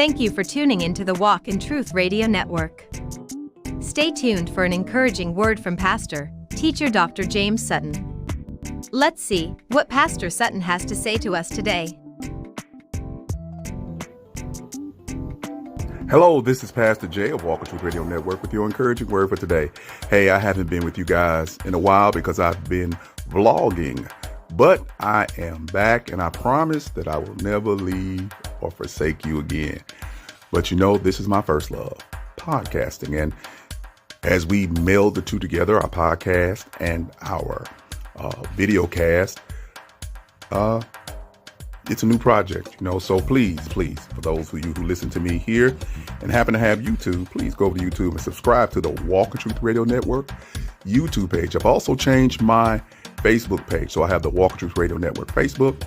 Thank you for tuning into the Walk in Truth Radio Network. Stay tuned for an encouraging word from Pastor, Teacher Dr. James Sutton. Let's see what Pastor Sutton has to say to us today. Hello, this is Pastor Jay of Walk in Truth Radio Network with your encouraging word for today. Hey, I haven't been with you guys in a while because I've been vlogging, but I am back and I promise that I will never leave or forsake you again. But you know, this is my first love, podcasting. And as we meld the two together, our podcast and our video cast, it's a new project, so please, for those of you who listen to me here and happen to have YouTube, please go over to YouTube and subscribe to the Walk in Truth Radio Network YouTube page. I've also changed my Facebook page. So I have the Walk in Truth Radio Network Facebook,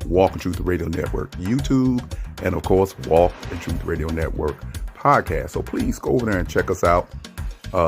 Walk in Truth Radio Network YouTube, and of course, Walk in Truth Radio Network podcast. So please go over there and check us out.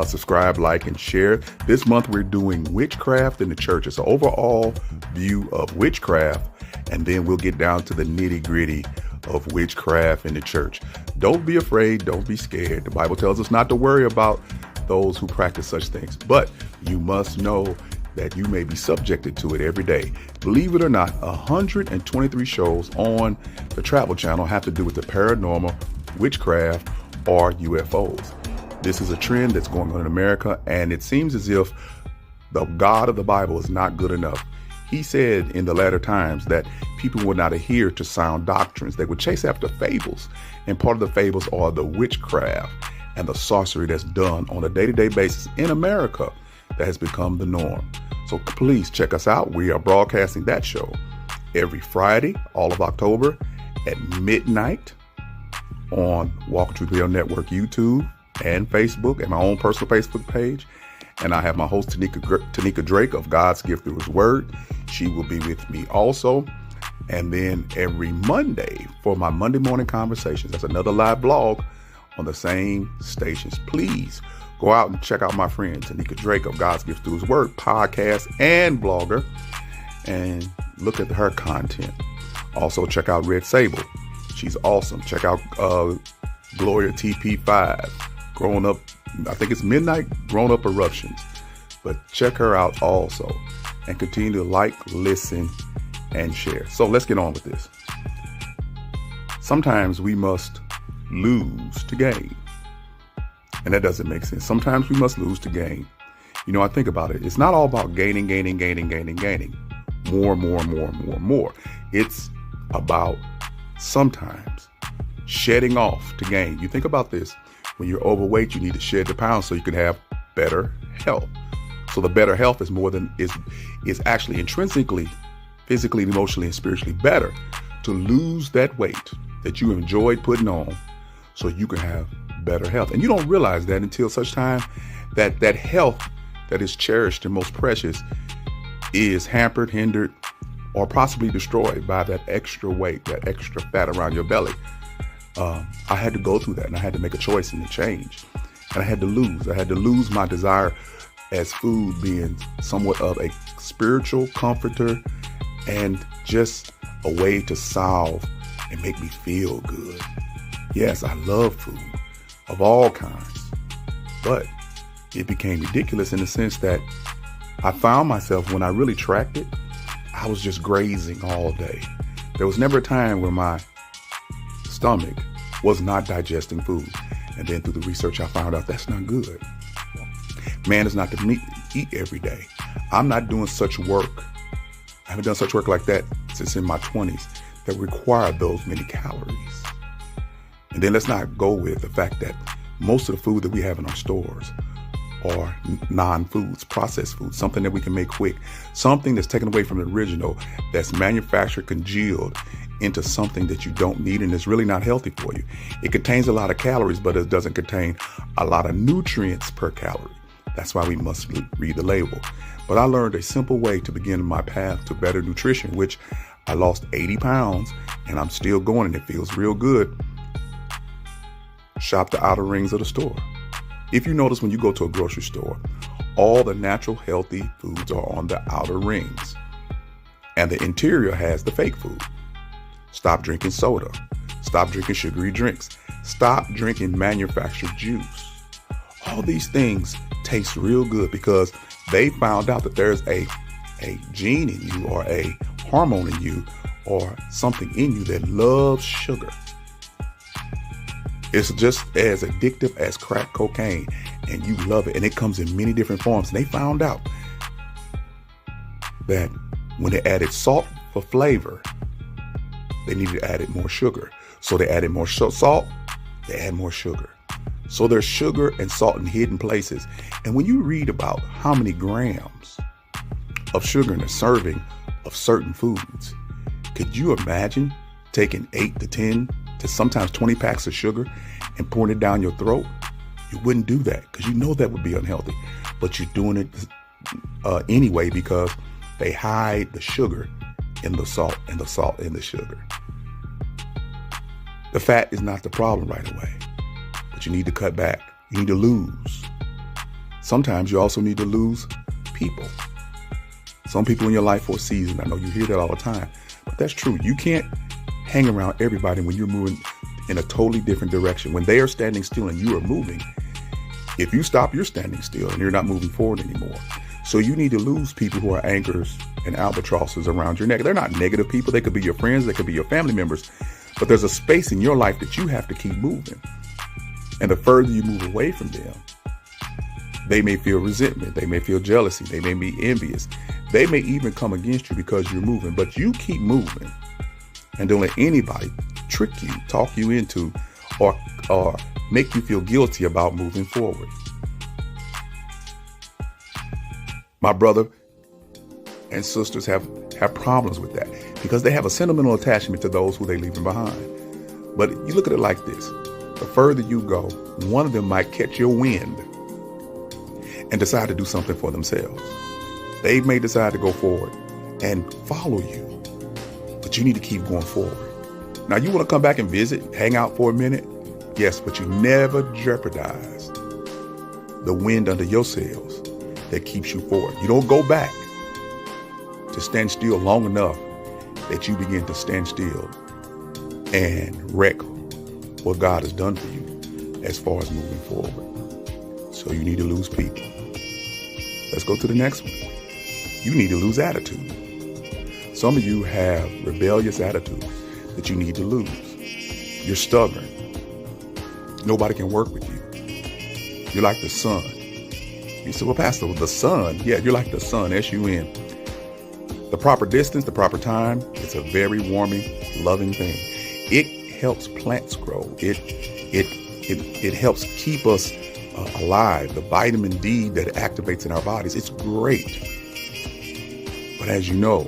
Subscribe, like, and share. This month we're doing witchcraft in the church. It's an overall view of witchcraft, and then we'll get down to the nitty-gritty of witchcraft in the church. Don't be afraid. Don't be scared. The Bible tells us not to worry about those who practice such things, but you must know that you may be subjected to it every day. Believe it or not, 123 shows on the Travel Channel have to do with the paranormal, witchcraft, or UFOs. This is a trend that's going on in America, and it seems as if the God of the Bible is not good enough. He said in the latter times that people would not adhere to sound doctrines. They would chase after fables, and part of the fables are the witchcraft and the sorcery that's done on a day-to-day basis in America that has become the norm. So please check us out. We are broadcasting that show every Friday, all of October at midnight on Walk in Truth Radio Network YouTube and Facebook, and my own personal Facebook page. And I have my host, Tanika Drake of God's Gift Through His Word. She will be with me also. And then every Monday for my Monday morning conversations, that's another live blog on the same stations. Please go out and check out my friend, Tanika Drake of God's Gift Through His Word, podcast and blogger, and look at her content. Also check out Red Sable. She's awesome. Check out Gloria TP5. Growing Up, I think it's Midnight Grown Up Eruptions. But check her out also. And continue to like, listen, and share. So let's get on with this. Sometimes we must lose to gain. And that doesn't make sense. Sometimes we must lose to gain. I think about it. It's not all about gaining. More. It's about sometimes shedding off to gain. You think about this. When you're overweight, you need to shed the pounds so you can have better health. So the better health is is actually intrinsically, physically, emotionally, and spiritually better to lose that weight that you enjoyed putting on so you can have better health. And you don't realize that until such time that that health that is cherished and most precious is hampered, hindered, or possibly destroyed by that extra weight, that extra fat around your belly. I had to go through that, and I had to make a choice and a change. And I had to lose my desire as food being somewhat of a spiritual comforter and just a way to solve and make me feel good. Yes, I love food of all kinds, but it became ridiculous in the sense that I found myself, when I really tracked it, I was just grazing all day. There was never a time where my stomach was not digesting food. And then through the research, I found out that's not good. Man is not to eat every day. I'm not doing such work. I haven't done such work like that since in my 20s that require those many calories. And then let's not go with the fact that most of the food that we have in our stores are non-foods, processed foods, something that we can make quick, something that's taken away from the original, that's manufactured, congealed into something that you don't need and is really not healthy for you. It contains a lot of calories, but it doesn't contain a lot of nutrients per calorie. That's why we must read the label. But I learned a simple way to begin my path to better nutrition, which I lost 80 pounds and I'm still going and it feels real good. Shop the outer rings of the store. If you notice, when you go to a grocery store, all the natural healthy foods are on the outer rings and the interior has the fake food. Stop drinking soda. Stop drinking sugary drinks. Stop drinking manufactured juice. All these things taste real good because they found out that there's a gene in you or a hormone in you or something in you that loves sugar. It's just as addictive as crack cocaine, and you love it. And it comes in many different forms. And they found out that when they added salt for flavor, they needed to add more sugar. So they added more salt, they add more sugar. So there's sugar and salt in hidden places. And when you read about how many grams of sugar in a serving of certain foods, could you imagine taking 8 to 10 to sometimes 20 packs of sugar and pouring it down your throat? You wouldn't do that because you know that would be unhealthy. But you're doing it anyway because they hide the sugar in the salt and the salt in the sugar. The fat is not the problem right away, but you need to cut back. You need to lose. Sometimes you also need to lose people. Some people in your life for a season. I know you hear that all the time, but that's true. You can't hang around everybody when you're moving in a totally different direction. When they are standing still and you are moving, if you stop, you're standing still and you're not moving forward anymore. So you need to lose people who are anchors and albatrosses around your neck. They're not negative people. They could be your friends. They could be your family members. But there's a space in your life that you have to keep moving. And the further you move away from them, they may feel resentment. They may feel jealousy. They may be envious. They may even come against you because you're moving. But you keep moving. And don't let anybody trick you, talk you into, or make you feel guilty about moving forward. My brother and sisters have problems with that because they have a sentimental attachment to those who they're leaving behind. But you look at it like this. The further you go, one of them might catch your wind and decide to do something for themselves. They may decide to go forward and follow you, but you need to keep going forward. Now, you want to come back and visit, hang out for a minute? Yes, but you never jeopardize the wind under your sails that keeps you forward. You don't go back to stand still long enough that you begin to stand still and wreck what God has done for you as far as moving forward. So you need to lose people. Let's go to the next one. You need to lose attitude. Some of you have rebellious attitudes that you need to lose. You're stubborn. Nobody can work with you. You're like the sun. You say, well, Pastor, the sun. Yeah, you're like the sun, S-U-N. The proper distance, the proper time, it's a very warming, loving thing. It helps plants grow. It helps keep us alive. The vitamin D that it activates in our bodies, it's great. But as you know,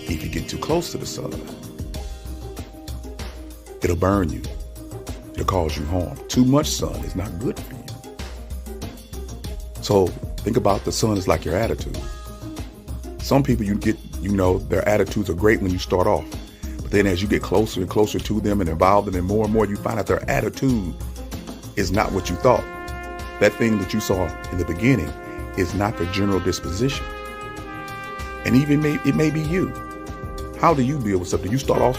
if you get too close to the sun, it'll burn you. It'll cause you harm. Too much sun is not good for you. So think about the sun is like your attitude. Some people their attitudes are great when you start off. But then as you get closer and closer to them and involved in them more and more, you find out their attitude is not what you thought. That thing that you saw in the beginning is not their general disposition. And even it may be you. How do you deal with something? You start off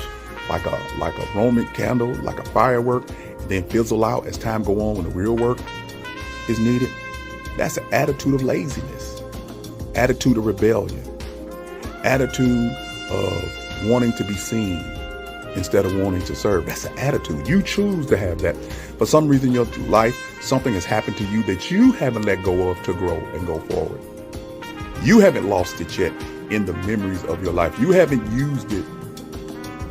like a Roman candle, like a firework, and then fizzle out as time go on when the real work is needed. That's an attitude of laziness, attitude of rebellion, attitude of wanting to be seen instead of wanting to serve. That's an attitude. You choose to have that. For some reason in your life, something has happened to you that you haven't let go of to grow and go forward. You haven't lost it yet in the memories of your life. You haven't used it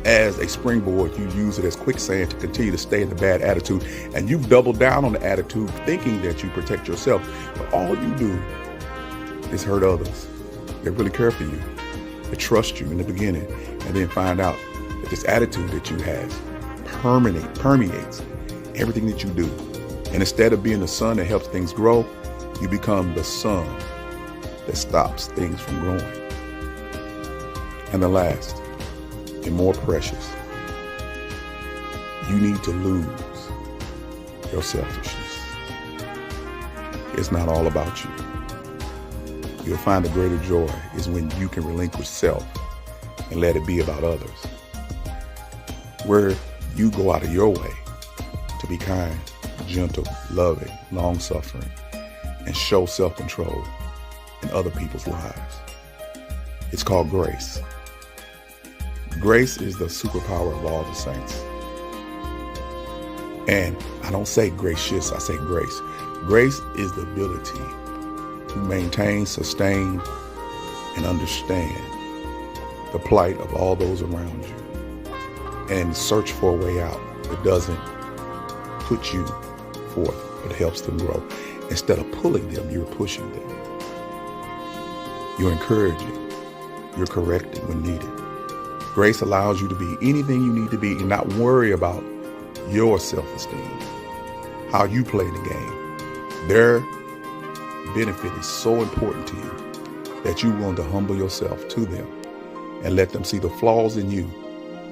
as a springboard. You use it as quicksand to continue to stay in the bad attitude. And you've doubled down on the attitude thinking that you protect yourself. But all you do is hurt others. They really care for you. They trust you in the beginning and then find out that this attitude that you have permeates everything that you do. And instead of being the sun that helps things grow, you become the sun that stops things from growing. And the last and more precious, you need to lose your selfishness. It's not all about you. You'll find the greater joy is when you can relinquish self and let it be about others. Where you go out of your way to be kind, gentle, loving, long-suffering, and show self-control in other people's lives. It's called grace. Grace is the superpower of all the saints. And I don't say gracious, I say grace. Grace is the ability to maintain, sustain, and understand the plight of all those around you and search for a way out that doesn't put you forth, but helps them grow. Instead of pulling them, you're pushing them. You're encouraging. You're correcting when needed. Grace allows you to be anything you need to be and not worry about your self-esteem, how you play the game. Their benefit is so important to you that you're willing to humble yourself to them and let them see the flaws in you,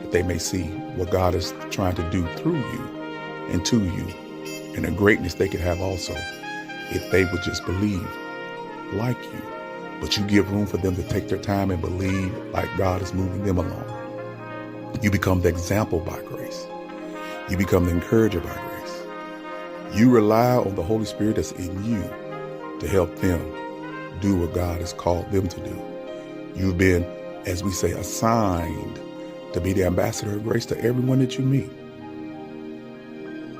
that they may see what God is trying to do through you and to you, and the greatness they could have also if they would just believe like you. But you give room for them to take their time and believe like God is moving them along. You become the example by grace. You become the encourager by grace. You rely on the Holy Spirit that's in you to help them do what God has called them to do. You've been, as we say, assigned to be the ambassador of grace to everyone that you meet.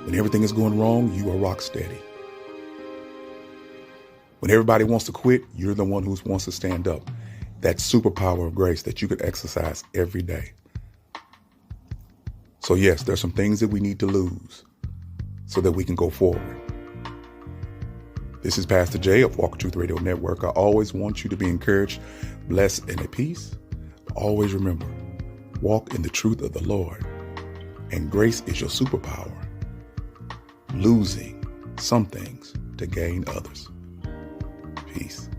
When everything is going wrong, you are rock steady. When everybody wants to quit, you're the one who wants to stand up. That superpower of grace that you can exercise every day. So yes, there's some things that we need to lose so that we can go forward. This is Pastor Jay of Walk in Truth Radio Network. I always want you to be encouraged, blessed, and at peace. Always remember, walk in the truth of the Lord. And grace is your superpower. Losing some things to gain others. Peace.